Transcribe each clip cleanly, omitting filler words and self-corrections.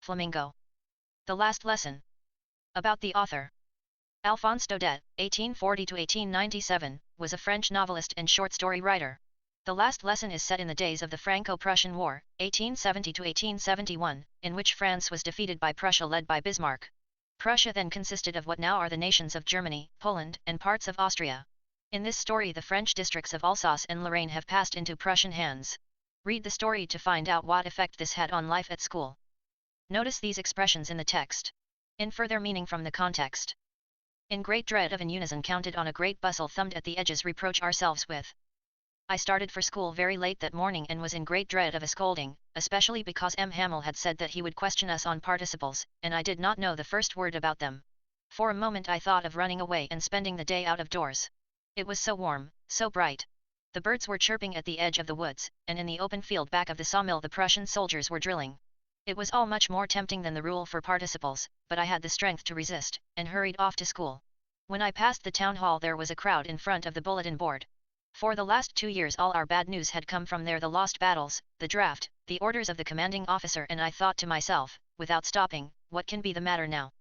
Flamingo. The last lesson. About the author. Alphonse Daudet, 1840–1897, was a French novelist and short story writer. The last lesson is set in the days of the Franco-Prussian War, 1870–1871, in which France was defeated by Prussia led by Bismarck. Prussia then consisted of what now are the nations of Germany, Poland, and parts of Austria. In this story the French districts of Alsace and Lorraine have passed into Prussian hands. Read the story to find out what effect this had on life at school. Notice these expressions in the text. Infer their meaning from the context. In great dread of in unison counted on a great bustle thumbed at the edges reproach ourselves with. I started for school very late that morning and was in great dread of a scolding, especially because M. Hamel had said that he would question us on participles, and I did not know the first word about them. For a moment I thought of running away and spending the day out of doors. It was so warm, so bright. The birds were chirping at the edge of the woods, and in the open field back of the sawmill the Prussian soldiers were drilling. It was all much more tempting than the rule for participles, but I had the strength to resist, and hurried off to school. When I passed the town hall there was a crowd in front of the bulletin board. For the last 2 years all our bad news had come from there, the lost battles, the draft, the orders of the commanding officer, and I thought to myself, without stopping, what can be the matter now?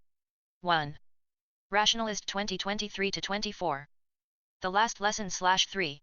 1. Rationalist 2023–24. The last lesson /3.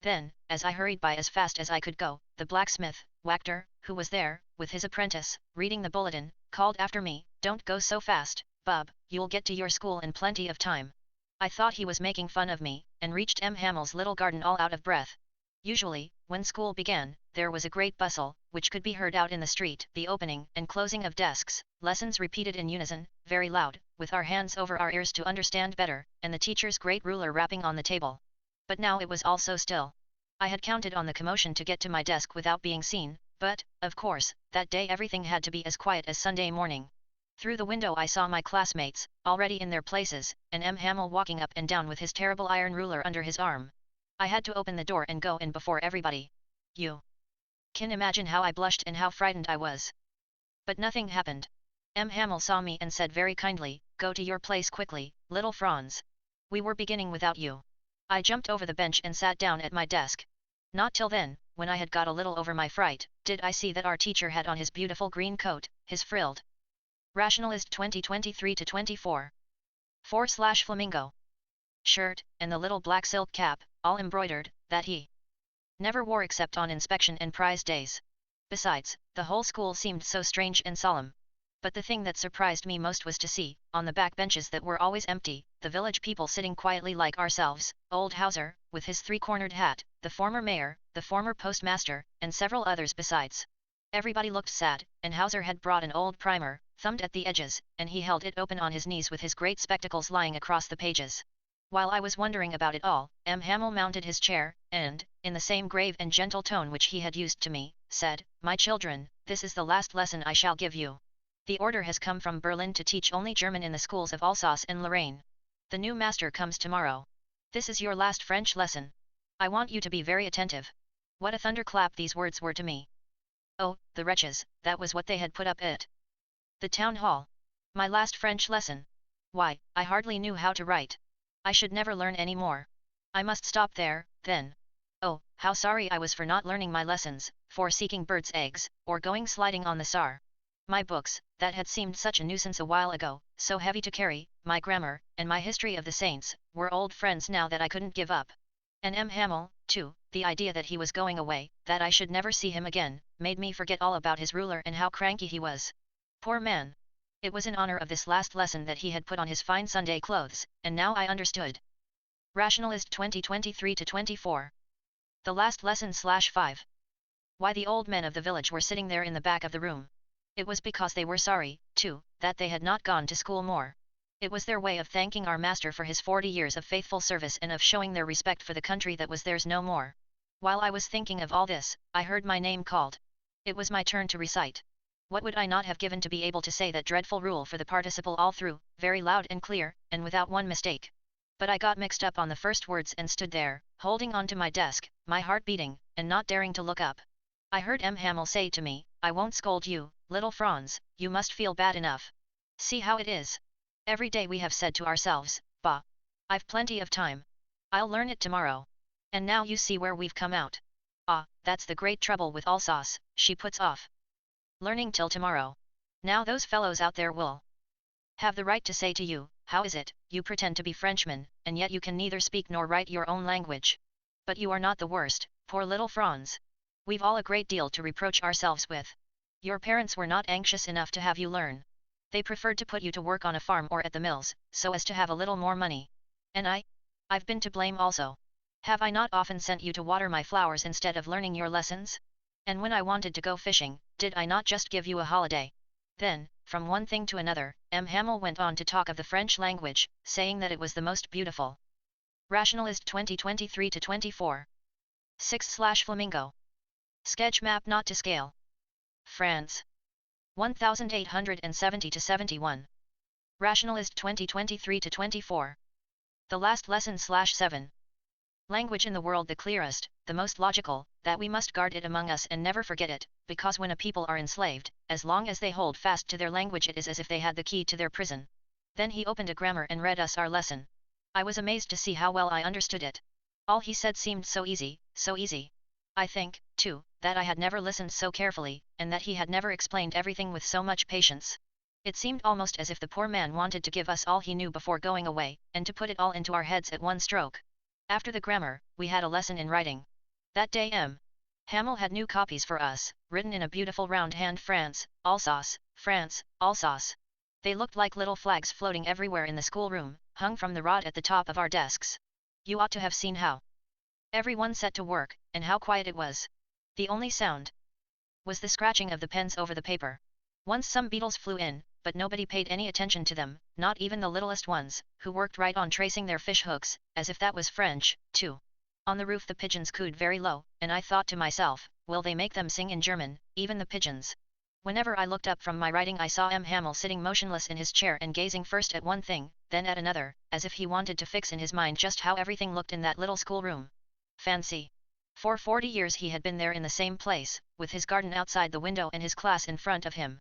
Then, as I hurried by as fast as I could go, the blacksmith, Wachter, who was there, with his apprentice, reading the bulletin, called after me, "Don't go so fast, Bub, you'll get to your school in plenty of time." I thought he was making fun of me, and reached M. Hamel's little garden all out of breath. Usually, when school began, there was a great bustle, which could be heard out in the street, the opening and closing of desks, lessons repeated in unison, very loud, with our hands over our ears to understand better, and the teacher's great ruler rapping on the table. But now it was all so still. I had counted on the commotion to get to my desk without being seen, but, of course, that day everything had to be as quiet as Sunday morning. Through the window I saw my classmates, already in their places, and M. Hamel walking up and down with his terrible iron ruler under his arm. I had to open the door and go in before everybody. You can imagine how I blushed and how frightened I was. But nothing happened. M. Hamel saw me and said very kindly, "Go to your place quickly, little Franz. We were beginning without you." I jumped over the bench and sat down at my desk. Not till then, when I had got a little over my fright, did I see that our teacher had on his beautiful green coat, his frilled Rationalist 2023–24. 4/Flamingo. Shirt, and the little black silk cap, all embroidered, that he never wore except on inspection and prize days. Besides, the whole school seemed so strange and solemn. But the thing that surprised me most was to see, on the back benches that were always empty, the village people sitting quietly like ourselves, old Hauser, with his three-cornered hat, the former mayor, the former postmaster, and several others besides. Everybody looked sad, and Hauser had brought an old primer, thumbed at the edges, and he held it open on his knees with his great spectacles lying across the pages. While I was wondering about it all, M. Hamel mounted his chair, and, in the same grave and gentle tone which he had used to me, said, "My children, this is the last lesson I shall give you. The order has come from Berlin to teach only German in the schools of Alsace and Lorraine. The new master comes tomorrow. This is your last French lesson. I want you to be very attentive." What a thunderclap these words were to me. Oh, the wretches, that was what they had put up at the town hall. My last French lesson. Why, I hardly knew how to write. I should never learn any more. I must stop there, then. Oh, how sorry I was for not learning my lessons, for seeking birds' eggs, or going sliding on the Saar. My books, that had seemed such a nuisance a while ago, so heavy to carry, my grammar, and my history of the saints, were old friends now that I couldn't give up. And M. Hamel, too, the idea that he was going away, that I should never see him again, made me forget all about his ruler and how cranky he was. Poor man! It was in honor of this last lesson that he had put on his fine Sunday clothes, and now I understood. Rationalist 2023–24. The last lesson /5. Why the old men of the village were sitting there in the back of the room. It was because they were sorry, too, that they had not gone to school more. It was their way of thanking our master for his 40 years of faithful service and of showing their respect for the country that was theirs no more. While I was thinking of all this, I heard my name called. It was my turn to recite. What would I not have given to be able to say that dreadful rule for the participle all through, very loud and clear, and without one mistake? But I got mixed up on the first words and stood there, holding on to my desk, my heart beating, and not daring to look up. I heard M. Hamel say to me, "I won't scold you, little Franz, you must feel bad enough. See how it is. Every day we have said to ourselves, bah, I've plenty of time. I'll learn it tomorrow. And now you see where we've come out. Ah, that's the great trouble with Alsace, she puts off learning till tomorrow. Now those fellows out there will have the right to say to you, how is it, you pretend to be Frenchmen, and yet you can neither speak nor write your own language. But you are not the worst, poor little Franz. We've all a great deal to reproach ourselves with. Your parents were not anxious enough to have you learn. They preferred to put you to work on a farm or at the mills, so as to have a little more money. And I've been to blame also. Have I not often sent you to water my flowers instead of learning your lessons? And when I wanted to go fishing, did I not just give you a holiday? Then, from one thing to another, M. Hamel went on to talk of the French language, saying that it was the most beautiful. Rationalist 2023-24. 6/Flamingo. Sketch map not to scale. France. 1870-71. Rationalist 2023-24. The last lesson/7. Language in the world the clearest, the most logical, that we must guard it among us and never forget it, because when a people are enslaved, as long as they hold fast to their language it is as if they had the key to their prison. Then he opened a grammar and read us our lesson. I was amazed to see how well I understood it. All he said seemed so easy, so easy. I think, too, that I had never listened so carefully, and that he had never explained everything with so much patience. It seemed almost as if the poor man wanted to give us all he knew before going away, and to put it all into our heads at one stroke. After the grammar, we had a lesson in writing. That day M. Hamel had new copies for us, written in a beautiful round hand France, Alsace, France, Alsace. They looked like little flags floating everywhere in the schoolroom, hung from the rod at the top of our desks. You ought to have seen how everyone set to work, and how quiet it was. The only sound was the scratching of the pens over the paper. Once some beetles flew in, but nobody paid any attention to them, not even the littlest ones, who worked right on tracing their fish hooks, as if that was French, too. On the roof the pigeons cooed very low, and I thought to myself, will they make them sing in German, even the pigeons? Whenever I looked up from my writing I saw M. Hamel sitting motionless in his chair and gazing first at one thing, then at another, as if he wanted to fix in his mind just how everything looked in that little schoolroom. Fancy! For 40 years he had been there in the same place, with his garden outside the window and his class in front of him.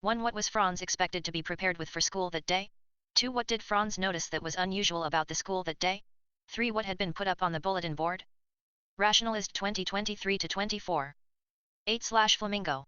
1. What was Franz expected to be prepared with for school that day? 2. What did Franz notice that was unusual about the school that day? 3. What had been put up on the bulletin board? Rationalist 2023-24. 8/Flamingo.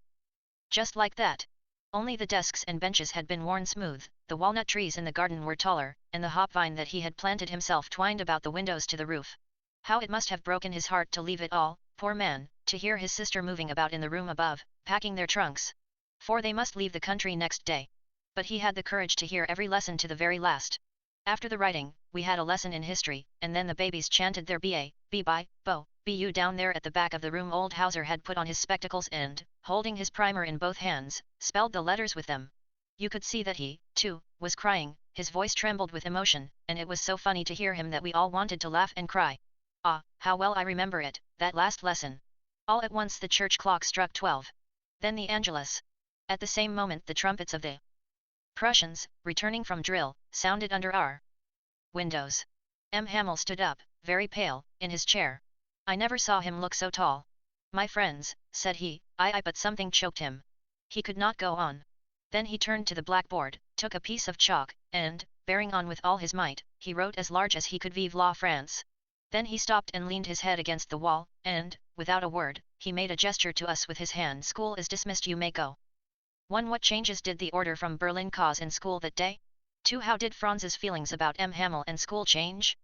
Just like that. Only the desks and benches had been worn smooth, the walnut trees in the garden were taller, and the hop vine that he had planted himself twined about the windows to the roof. How it must have broken his heart to leave it all, poor man, to hear his sister moving about in the room above, packing their trunks. For they must leave the country next day. But he had the courage to hear every lesson to the very last. After the writing, we had a lesson in history, and then the babies chanted their B.A., B-by, Bo, B-U. Down there at the back of the room old Hauser had put on his spectacles and, holding his primer in both hands, spelled the letters with them. You could see that he, too, was crying, his voice trembled with emotion, and it was so funny to hear him that we all wanted to laugh and cry. Ah, how well I remember it, that last lesson. All at once the church clock struck 12. Then the Angelus. At the same moment the trumpets of the Prussians, returning from drill, sounded under our windows. M. Hamel stood up, very pale, in his chair. I never saw him look so tall. My friends, said he, but something choked him. He could not go on. Then he turned to the blackboard, took a piece of chalk, and, bearing on with all his might, he wrote as large as he could Vive la France. Then he stopped and leaned his head against the wall, and, without a word, he made a gesture to us with his hand. School is dismissed, you may go. 1. What changes did the order from Berlin cause in school that day? 2. How did Franz's feelings about M. Hamel and school change?